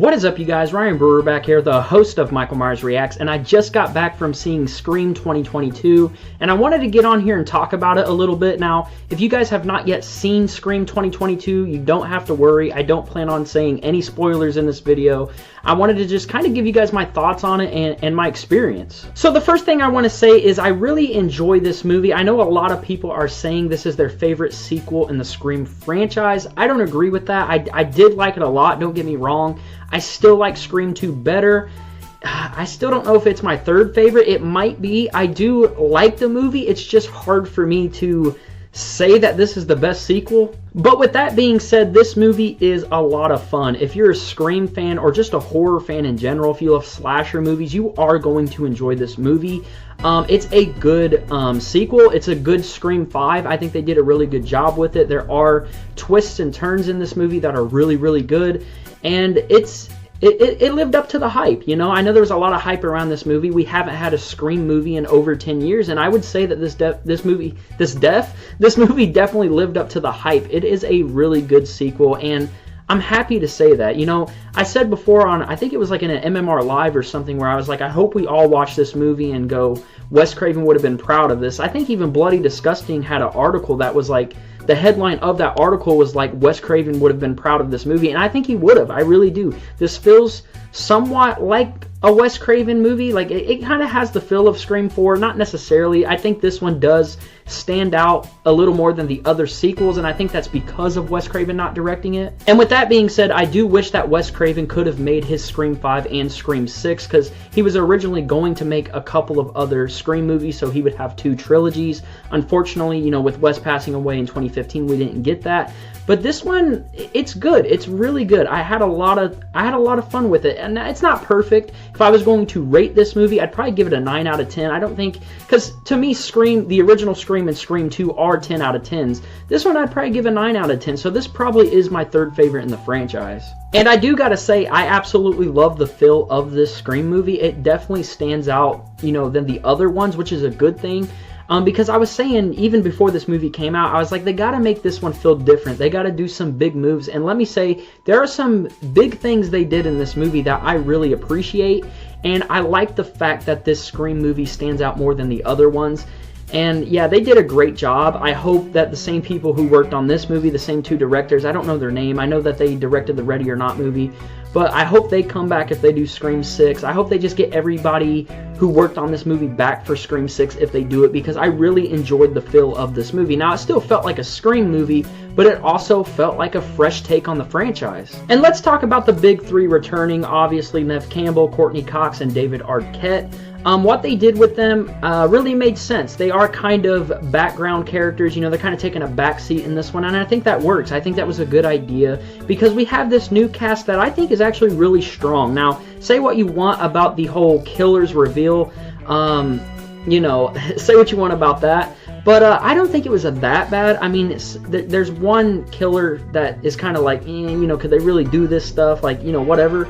What is up, you guys? Ryan Brewer back here, the host of Michael Myers Reacts, and I just got back from seeing Scream 2022, and I wanted to get on here and talk about it a little bit. Now, if you guys have not yet seen Scream 2022, you don't have to worry. I don't plan on saying any spoilers in this video. I wanted to just kind of give you guys my thoughts on it and my experience. So the first thing I want to say is I really enjoy this movie. I know a lot of people are saying this is their favorite sequel in the Scream franchise. I don't agree with that. I did like it a lot, don't get me wrong. I still like Scream 2 better. I still don't know if it's my third favorite. It might be. I do like the movie. It's just hard for me to say that this is the best sequel. But with that being said, this movie is a lot of fun. If you're a Scream fan or just a horror fan in general, if you love slasher movies, you are going to enjoy this movie. It's a good sequel. It's a good Scream 5. I think they did a really good job with it. There are twists and turns in this movie that are really, really good. And it lived up to the hype, you know. I know there was a lot of hype around this movie. We haven't had a Scream movie in over 10 years, and I would say that this movie definitely lived up to the hype. It is a really good sequel, and I'm happy to say that. You know, I said before on, I think it was like in an MMR Live or something, where I was like, I hope we all watch this movie and go, Wes Craven would have been proud of this. I think even Bloody Disgusting had an article that was like, the headline of that article was like, Wes Craven would have been proud of this movie, and I think he would have. I really do. This feels somewhat like a Wes Craven movie. Like, it kind of has the feel of Scream 4, not necessarily. I think this one does stand out a little more than the other sequels, and I think that's because of Wes Craven not directing it. And with that being said, I do wish that Wes Craven could have made his Scream 5 and Scream 6, because he was originally going to make a couple of other Scream movies, so he would have two trilogies. Unfortunately, you know, with Wes passing away in 2015, we didn't get that. But this one, it's good. It's really good. I had a lot of fun with it, and it's not perfect. If I was going to rate this movie, I'd probably give it a 9 out of 10. I don't think, because to me, Scream, the original Scream and Scream 2 are 10 out of 10s. This one I'd probably give a 9 out of 10. So this probably is my third favorite in the franchise. And I do gotta say, I absolutely love the feel of this Scream movie. It definitely stands out, you know, than the other ones, which is a good thing. Because I was saying, even before this movie came out, I was like, they got to make this one feel different. They got to do some big moves. And let me say, there are some big things they did in this movie that I really appreciate. And I like the fact that this Scream movie stands out more than the other ones. And yeah, they did a great job. I hope that the same people who worked on this movie, the same two directors, I don't know their name. I know that they directed the Ready or Not movie. But I hope they come back if they do Scream 6. I hope they just get everybody who worked on this movie back for Scream 6 if they do it, because I really enjoyed the feel of this movie. Now, it still felt like a Scream movie, but it also felt like a fresh take on the franchise. And let's talk about the big three returning. Obviously, Neve Campbell, Courtney Cox, and David Arquette. What they did with them really made sense. They are kind of background characters, you know, they're kind of taking a backseat in this one, and I think that works. I think that was a good idea, because we have this new cast that I think is actually really strong. Now, say what you want about the whole killer's reveal, you know, say what you want about that, but I don't think it was that bad. I mean, there's one killer that is kind of like, you know, could they really do this stuff? Like, you know, whatever.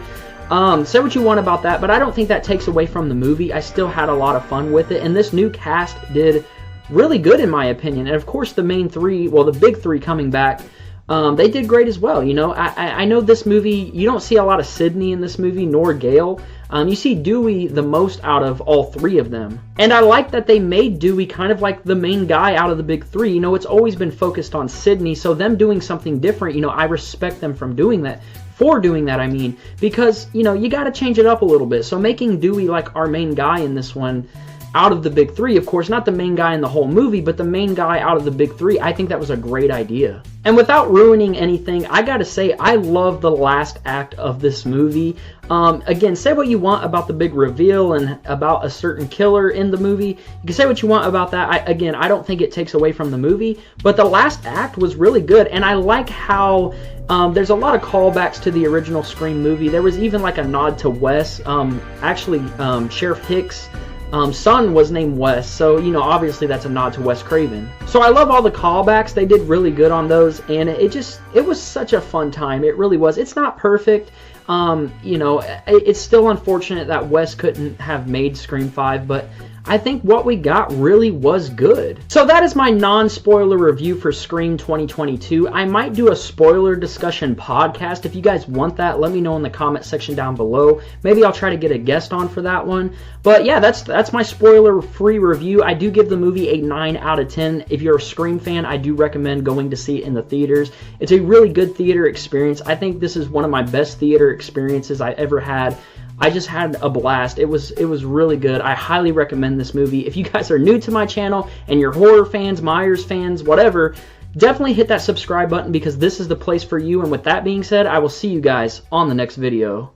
Say what you want about that, but I don't think that takes away from the movie. I still had a lot of fun with it, and this new cast did really good in my opinion. And of course, the main three, well, the big three coming back, they did great as well. You know, I know this movie, you don't see a lot of Sydney in this movie, nor Gale. You see Dewey the most out of all three of them. And I like that they made Dewey kind of like the main guy out of the big three. You know, it's always been focused on Sydney, so them doing something different, you know, I respect them from doing that. For doing that, I mean, because, you know, you got to change it up a little bit. So making Dewey like our main guy in this one out of the big three, of course, not the main guy in the whole movie, but the main guy out of the big three, I think that was a great idea. And without ruining anything, I gotta say, I love the last act of this movie. Again, say what you want about the big reveal and about a certain killer in the movie. You can say what you want about that. Again, I don't think it takes away from the movie, but the last act was really good, and I like how there's a lot of callbacks to the original Scream movie. There was even like a nod to Wes. Actually, Sheriff Hicks' son was named Wes, so, you know, obviously that's a nod to Wes Craven. So I love all the callbacks. They did really good on those, and it was such a fun time. It really was. It's not perfect. You know, it's still unfortunate that Wes couldn't have made Scream 5, but I think what we got really was good. So that is my non-spoiler review for Scream 2022. I might do a spoiler discussion podcast. If you guys want that, let me know in the comment section down below. Maybe I'll try to get a guest on for that one. But yeah, that's my spoiler-free review. I do give the movie a 9 out of 10. If you're a Scream fan, I do recommend going to see it in the theaters. It's a really good theater experience. I think this is one of my best theater experiences I ever had. I just had a blast. It was really good. I highly recommend this movie. If you guys are new to my channel and you're horror fans, Myers fans, whatever, definitely hit that subscribe button because this is the place for you. And with that being said, I will see you guys on the next video.